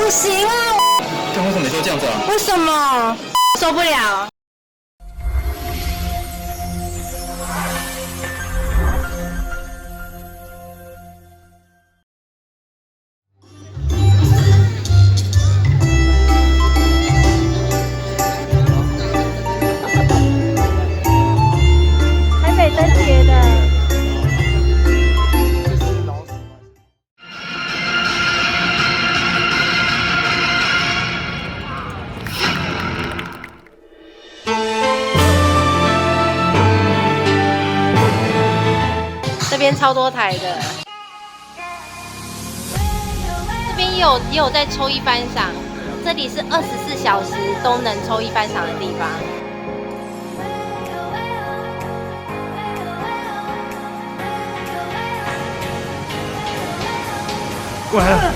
不行啊！这为什么你说这样子啊？为什么？受不了。台北灯节的。这边超多台的，这边也有在抽一番赏，这里是24小时都能抽一番赏的地方。过来了，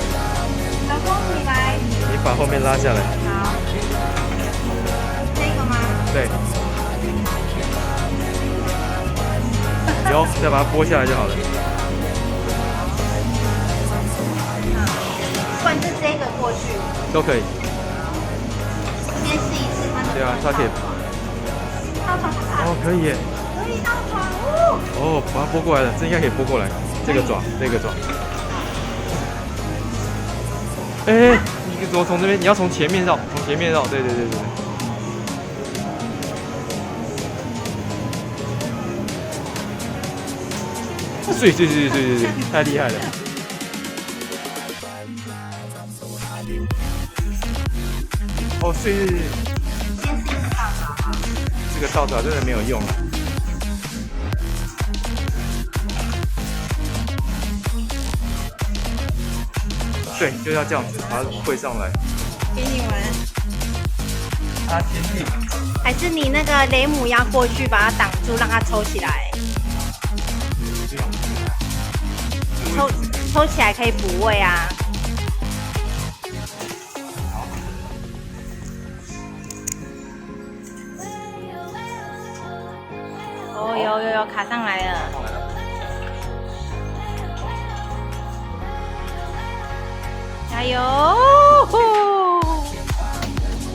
老公你来，你把后面拉下来。好，这个吗？对。有，再把它拨下来就好了。不然就这个过去，都可以。先试一次它的。对啊，它可以。到床哦，可以耶。可以到床哦。哦，把它拨过来了，这应该可以拨过来。这个爪，这个爪。哎，你怎么从这边？你要从前面绕，从前面绕。对对对对对。对，太厉害了！哦，对，先试一次稻草啊。这个稻草真的没有用了。对，就要这样子把它会上来。给你玩。啊，前进。还是你那个雷姆要过去把它挡住，让它抽起来。抽起来可以补位啊。哦，有卡上来了。加油！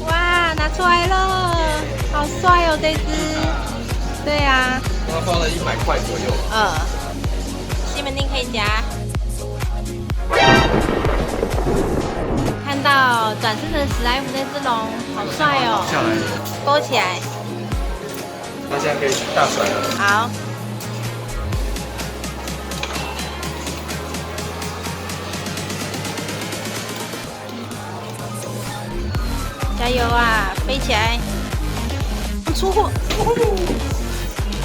哇，拿出来了，好帅哦，这只。对啊。它花了100块左右。西门町可以夹。看到转身的史莱姆那只龙，好帅哦！下来，勾起来。它现在可以大甩了。好。加油啊！飞起来！出货！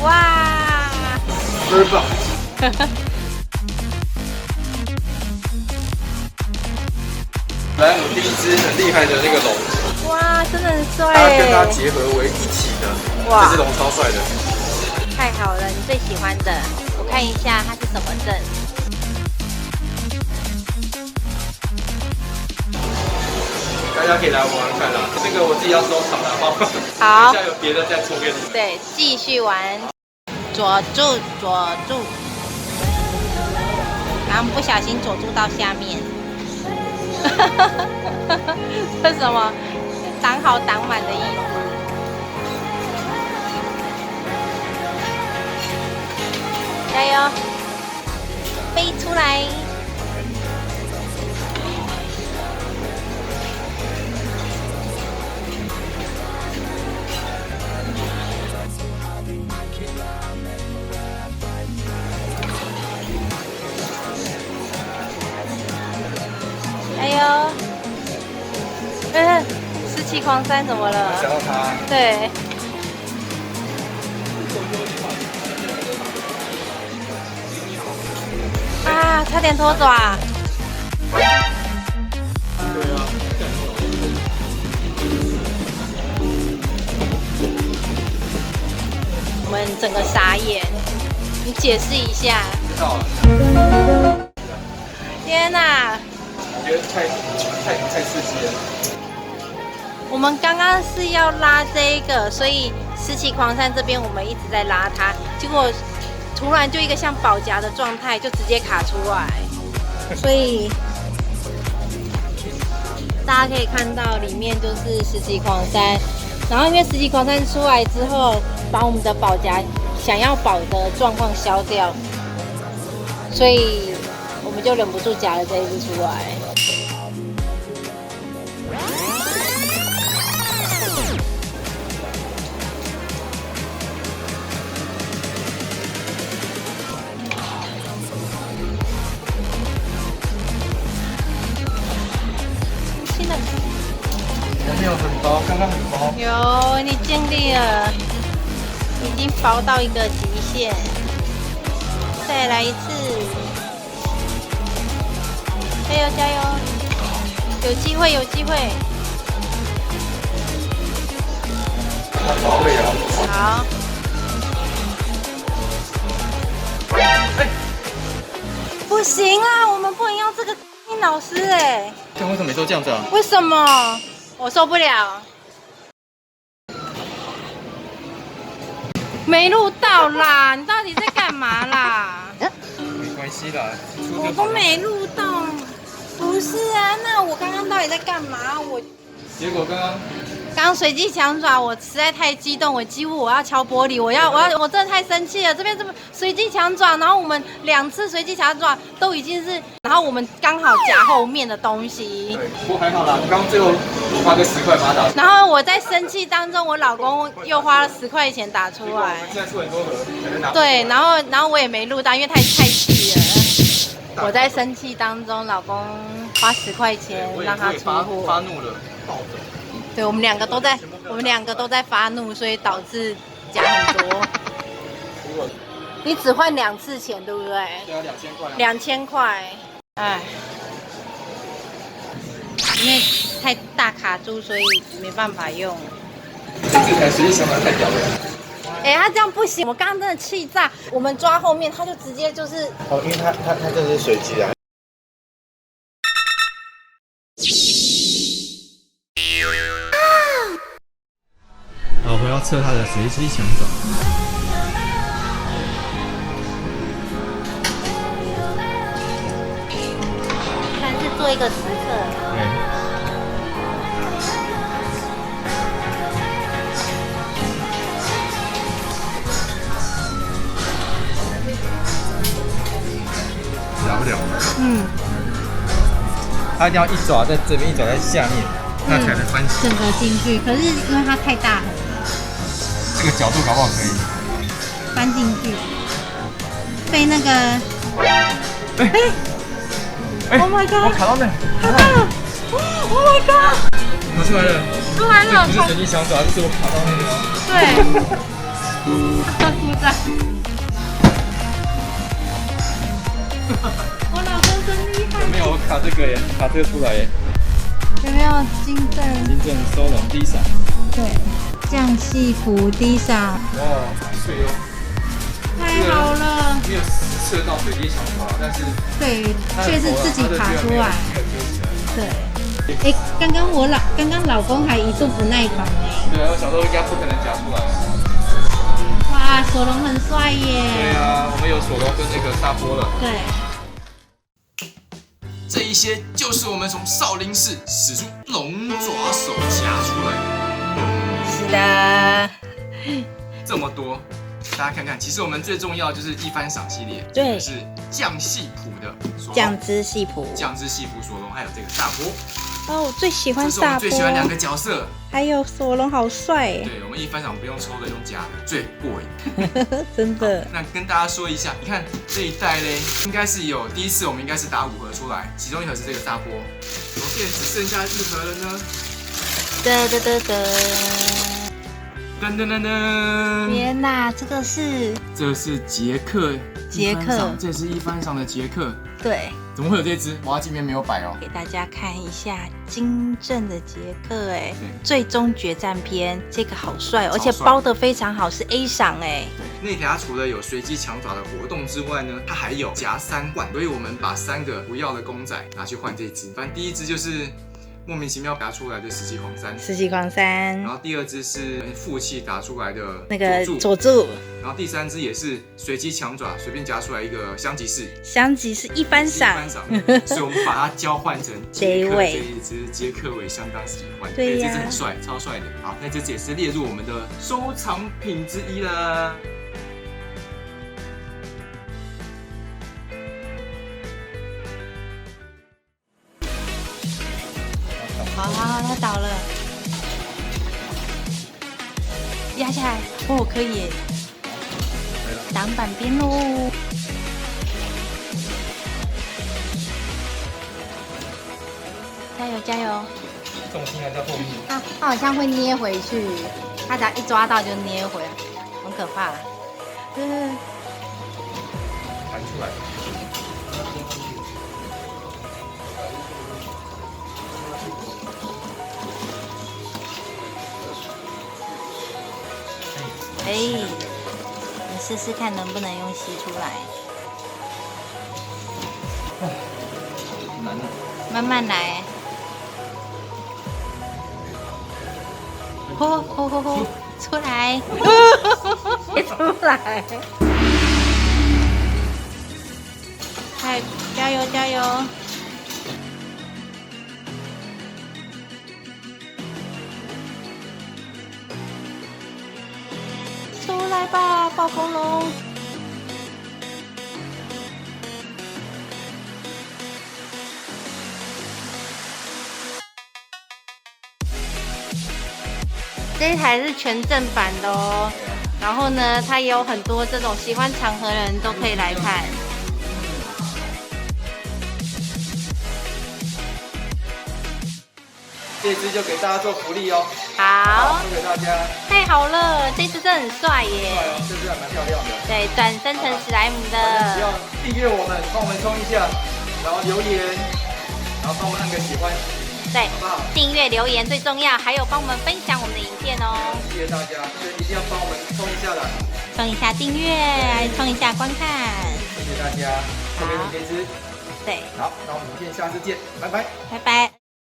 哇！倍儿棒！来，我第一只很厉害的那个龙，哇，真的很帅它跟它结合为一体的，这只龙超帅的。太好了，你最喜欢的，我看一下它是什么阵。大家可以来玩玩看啦，这个我自己要收藏了哈。好，等一下有别的再抽给你们。对，继续玩，左住，然后不小心左住到下面。这什么？挡好挡满的意思。加油！飞出来！加油！17狂三怎么了？想到它。对。啊，差点脱爪。对啊。我们整个傻眼，你解释一下。知道了。天哪！我觉得太刺激了。我们刚刚是要拉这一个，所以17狂三这边我们一直在拉它，结果突然就一个像保夹的状态，就直接卡出来，所以大家可以看到里面就是十级狂山，然后因为十级狂山出来之后，把我们的保夹想要保的状况消掉，所以我们就忍不住夹了这一只出来。前面有很薄，刚刚很薄。有，你尽力了，已经薄到一个极限。再来一次，加油加油，有机会有机会。好累啊！好。不行啊，我们不能要这个老师哎。看为什么每次都这样子啊？为什么？我受不了。没录到啦，你到底在干嘛啦？没关系啦，我都没录到。不是啊，那我刚刚到底在干嘛？结果刚刚随机抢爪，我实在太激动，我几乎我要敲玻璃，我真的太生气了。这边这么随机抢爪，然后我们2次随机抢爪都已经是，然后我们刚好夹后面的东西。对，不过还好啦，刚刚最后花个10块把它打出来。然后我在生气当中，我老公又花了10块钱打出来。现在出很多盒，可能拿。对，然后我也没录到，因为太气了。我在生气当中，老公花10块钱让他出货。发怒了，暴走。对，我们两个都在发怒，所以导致夹很多。你只换2次钱，对不对？对啊，2000块。2000块，哎，因为太大卡住，所以没办法用。这台随机抢爪太屌了。哎，他这样不行，我刚刚真的气炸。我们抓后面，他就直接就是。哦，因为他这是随机的。好，我要测它的随机抢爪。看是做一个时刻。对。夹不了。它一定要一爪在这边，一爪在下面，那才能翻起。整个进去，可是因为它太大了，这个角度搞不好可以翻进去，被那个，Oh my god！ 我卡到那，卡到了 ！Oh my god！ 跑出来了，出来了！不是随机抢爪，就是我卡到那个。对，鼓掌。我老公真厉害。没有，我卡这个耶，卡这个出来耶。有没有金正？金正收拢低闪。对，降戏服低闪。哇，碎哦。太好了。没有测到随机抢爪，但是对，却是自己卡出来。对。哎，刚刚老公还一度不耐烦哎。对啊，我想说应该不可能夹出来。哇，索隆很帅耶。对啊，我们有索隆跟那个大波了。对。这一些就是我们从少林寺使出龙爪手夹出来的。是的。这么多，大家看看，其实我们最重要的就是一番赏系列，对，是酱戏谱的酱汁戏谱，酱汁戏谱索隆，还有这个大波。哦，我最喜欢这是我们大波，最喜欢2个角色。还有索隆好帅，对，我们一番赏不用抽的，用夹的，最过瘾。真的。那跟大家说一下，你看这一袋嘞，应该是有第一次我们应该是打5盒出来，其中1盒是这个大波，怎么变只剩下1盒了呢？噔噔噔噔。噔噔噔噔！天哪，这个是？这是杰克，这是一番赏的杰克。对。怎么会有这只？娃娃机里面没有摆哦。给大家看一下金正的杰克，哎，最终决战篇，这个好帅，而且包的非常好，是 A 赏哎。那条除了有随机抢爪的活动之外呢，它还有夹3换，所以我们把3个不要的公仔拿去换这只。反正第一只就是莫名其妙打出来的10级狂三，世纪狂三然，后第2只是负气打出来的那个佐助，佐助，然后第3只也是随机强爪随便夹出来一个香吉士，香吉是一番赏，所以我们把它交换成杰克这一只，杰克我也相当喜欢，对呀这只很帅，超帅的。好，那这只也是列入我们的收藏品之一啦。好，它倒了，压下来，哦，可以耶，挡板边喽。加油加油！重心还在后面。它好像会捏回去，它只要一抓到就捏回来，很可怕。弹出来。哎，你试试看能不能用吸出来，难了。慢慢来。吼，出来，别出来！快，加油加油！出来吧，暴风龙！这一台是全正版的哦，然后呢，它也有很多这种喜欢长河的人都可以来看。这只就给大家做福利哦。好，送给大家。太好了，这只真的很帅耶！帅哦，这只还蛮漂亮的。对，转生成史莱姆只要的。订阅我们，帮我们冲一下，然后留言，然后帮我们按个喜欢，对好不好？订阅留言最重要，还有帮我们分享我们的影片哦。谢谢大家，所以一定要帮我们冲一下的。冲一下订阅，冲一下观看。谢谢大家，送给你这只。对，好，那我们影片下次见，拜拜。拜拜。